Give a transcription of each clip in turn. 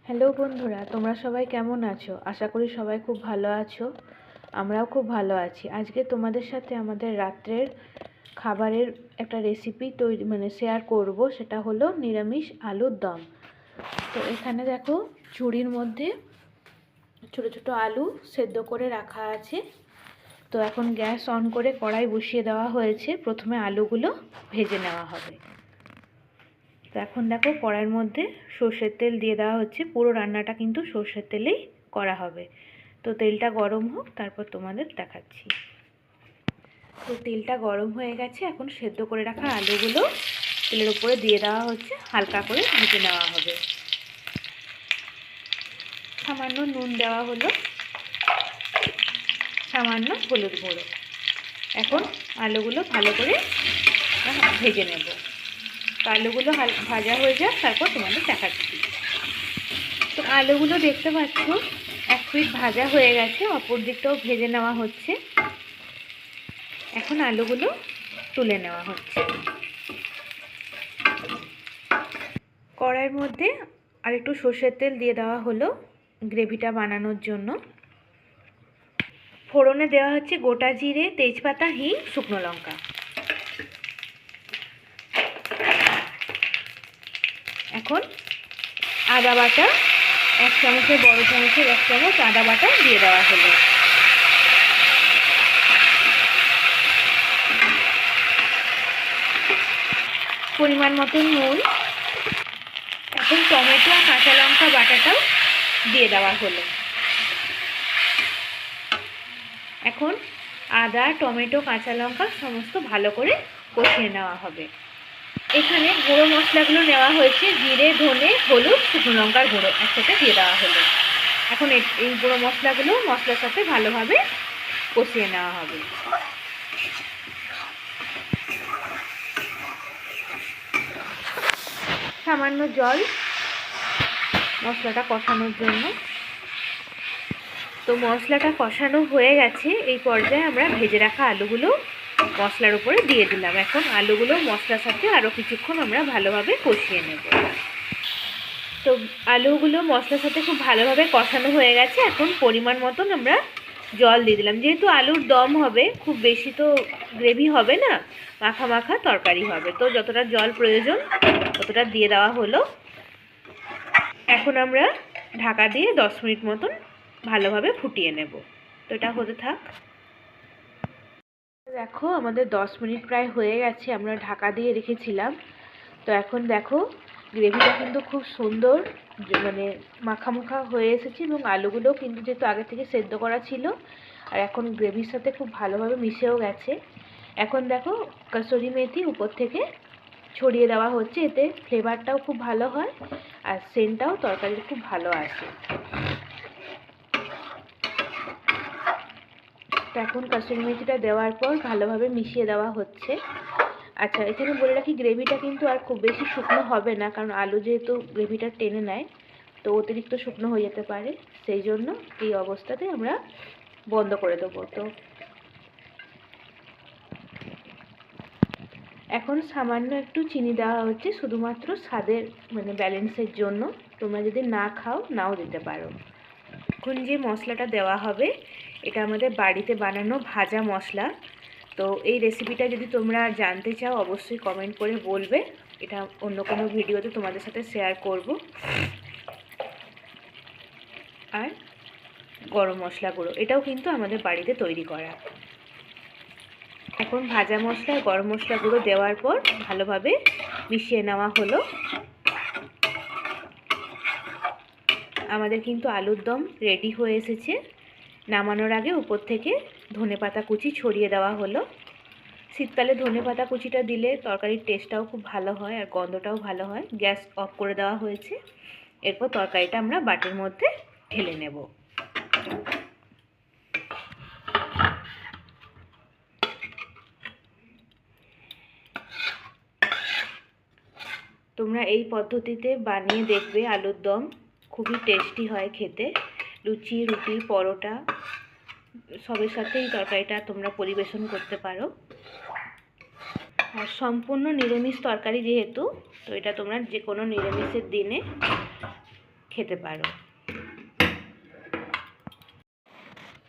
Hello বন্ধুরা, তোমরা সবাই কেমন আছো? আশা করি সবাই খুব ভালো আছো। আমরাও খুব ভালো আছি। আজকে তোমাদের সাথে আমাদের রাত্রের খাবারের একটা রেসিপি শেয়ার করব। সেটা হলো নিরামিষ আলুর দম। তো এখানে দেখো, ঝুড়ির মধ্যে ছোট ছোট আলু সেদ্ধ করে রাখা আছে। তো এখন গ্যাস অন করে কড়াই বসিয়ে দেওয়া হয়েছে। প্রথমে আলুগুলো ভেজে নেওয়া হবে। তো এখন দেখো, কড়াইয়ের মধ্যে সর্ষের তেল দিয়ে দেওয়া হচ্ছে। পুরো রান্নাটা কিন্তু সর্ষের তেলেই করা হবে। তো তেলটা গরম হোক, তারপর তোমাদের দেখাচ্ছি। তো তেলটা গরম হয়ে গেছে। এখন সেদ্ধ করে রাখা আলুগুলো তেলের উপরে দিয়ে দেওয়া হচ্ছে। হালকা করে ভেজে নেওয়া হবে। সামান্য নুন দেওয়া হলো, সামান্য হলুদ গুঁড়ো। এখন আলুগুলো ভালো করে ভেজে নেব। তো আলুগুলো ভাজা হয়ে যাক, তারপর তোমাদের দেখাচ্ছি। তো আলুগুলো দেখতে পাচ্ছ এক পিঠ ভাজা হয়ে গেছে, অপর দিকটাও ভেজে নেওয়া হচ্ছে। এখন আলুগুলো তুলে নেওয়া হচ্ছে। কড়াইয়ের মধ্যে আর একটু সর্ষের তেল দিয়ে দেওয়া হলো গ্রেভিটা বানানোর জন্য। ফোড়নে দেওয়া হচ্ছে গোটা জিরে, তেজপাতা, হিং, শুকনো লঙ্কা। এখন আদা বাটা, এক চামচের বড় চামচের 1 চামচ আদা বাটা দিয়ে দেওয়া হলো। পরিমাণ মতো নুন। এখন টমেটো আর কাঁচা লঙ্কা বাটাটাও দিয়ে দেওয়া হলো। এখন আদা, টমেটো, কাঁচা লঙ্কা সমস্ত ভালো করে কষিয়ে নেওয়া হবে। এখানে গুঁড়ো মশলাগুলো নেওয়া হয়েছে, জিরে, ধনে, হলুদ, শুকনো লঙ্কার গুঁড়ো একসাথে দিয়ে দেওয়া হলো। এখন এই গুঁড়ো মশলাগুলো মশলার সাথে ভালোভাবে কষিয়ে নেওয়া হবে। সামান্য জল মশলাটা কষানোর জন্য। তো মশলাটা কষানো হয়ে গেছে। এই পর্যায়ে আমরা ভেজে রাখা আলুগুলো মশলার উপরে দিয়ে দিলাম। এখন আলুগুলো মশলার সাথে আরও কিছুক্ষণ আমরা ভালোভাবে কষিয়ে নেব। তো আলুগুলো মশলার সাথে খুব ভালোভাবে কষানো হয়ে গেছে। এখন পরিমাণ মতন আমরা জল দিয়ে দিলাম। যেহেতু আলুর দম হবে, খুব বেশি তো গ্রেভি হবে না, মাখা মাখা তরকারি হবে। তো যতটা জল প্রয়োজন ততটা দিয়ে দেওয়া হলো। এখন আমরা ঢাকা দিয়ে 10 মিনিট মতন ভালোভাবে ফুটিয়ে নেব। তো এটা হতে থাক। দেখো, আমাদের 10 মিনিট প্রায় হয়ে গেছে, আমরা ঢাকা দিয়ে রেখেছিলাম। তো এখন দেখো, গ্রেভিটা কিন্তু খুব সুন্দর মাখা মাখা হয়ে এসেছে, এবং আলুগুলোও কিন্তু যেহেতু আগে থেকে সেদ্ধ করা ছিল, আর এখন গ্রেভির সাথে খুব ভালোভাবে মিশেও গেছে। এখন দেখো, কসুরি মেথি উপর থেকে ছড়িয়ে দেওয়া হচ্ছে। এতে ফ্লেভারটাও খুব ভালো হয় আর সেন্টটাও তরকারির খুব ভালো আসে। তো এখন কসুরি মেথিটা দেওয়ার পর ভালোভাবে মিশিয়ে দেওয়া হচ্ছে। আচ্ছা, এখানে বলে রাখি, গ্রেভিটা কিন্তু আর খুব বেশি শুকনো হবে না, কারণ আলু যেহেতু গ্রেভিটা টেনে নেয়, তো অতিরিক্ত শুকনো হয়ে যেতে পারে। সেই জন্য এই অবস্থাতে আমরা বন্ধ করে দেবো। তো এখন সামান্য একটু চিনি দেওয়া হচ্ছে, শুধুমাত্র স্বাদের ব্যালেন্সের জন্য। তোমরা যদি না খাও, নাও দিতে পারো। এখন যে মশলাটা দেওয়া হবে, এটা আমাদের বাড়িতে বানানো ভাজা মশলা। তো এই রেসিপিটা যদি তোমরা জানতে চাও, অবশ্যই কমেন্ট করে বলবে। এটা অন্য কোনো ভিডিওতে তোমাদের সাথে শেয়ার করব। আর গরম মশলা গুঁড়ো, এটাও কিন্তু আমাদের বাড়িতে তৈরি করা। এখন ভাজা মশলা আর গরম মশলা গুঁড়ো দেওয়ার পর ভালোভাবে মিশিয়ে নেওয়া হলো। আমাদের কিন্তু আলুর দম রেডি হয়ে এসেছে। নামানোর আগে উপর থেকে ধনেপাতা কুচি ছড়িয়ে দেওয়া হলো। শীতকালে ধনেপাতা কুচিটা দিলে তরকারির টেস্টটাও খুব ভালো হয় আর গন্ধটাও ভালো হয়। গ্যাস অফ করে দেওয়া হয়েছে। এরপর তরকারিটা আমরা বাটির মধ্যে ঢেলে নেব। তোমরা এই পদ্ধতিতে বানিয়ে দেখবে, আলুর দম খুবই টেস্টি হয় খেতে। লুচি, রুটি, পরোটা সবের সাথেই তরকারিটা তোমরা পরিবেশন করতে পারো। আর সম্পূর্ণ নিরামিষ তরকারি যেহেতু, তো এটা তোমরা যে কোনো নিরামিষের দিনে খেতে পারো।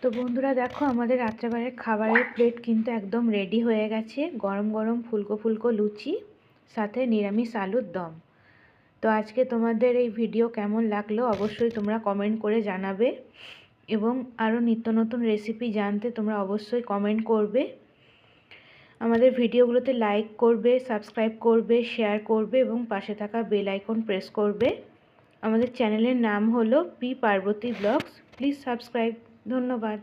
তো বন্ধুরা দেখো, আমাদের রাত্রেবেলার খাবারের প্লেট কিন্তু একদম রেডি হয়ে গেছে। গরম গরম ফুলকো ফুলকো লুচি, সাথে নিরামিষ আলুর দম। তো আজকে তোমাদের এই ভিডিও কেমন লাগলো অবশ্যই তোমরা কমেন্ট করে জানাবে, এবং আরও নিত্য নতুন রেসিপি জানতে তোমরা অবশ্যই কমেন্ট করবে। আমাদের ভিডিওগুলোতে লাইক করবে, সাবস্ক্রাইব করবে, শেয়ার করবে এবং পাশে থাকা বেল আইকন প্রেস করবে। আমাদের চ্যানেলের নাম হলো P Parvati blogs. Please subscribe. ধন্যবাদ।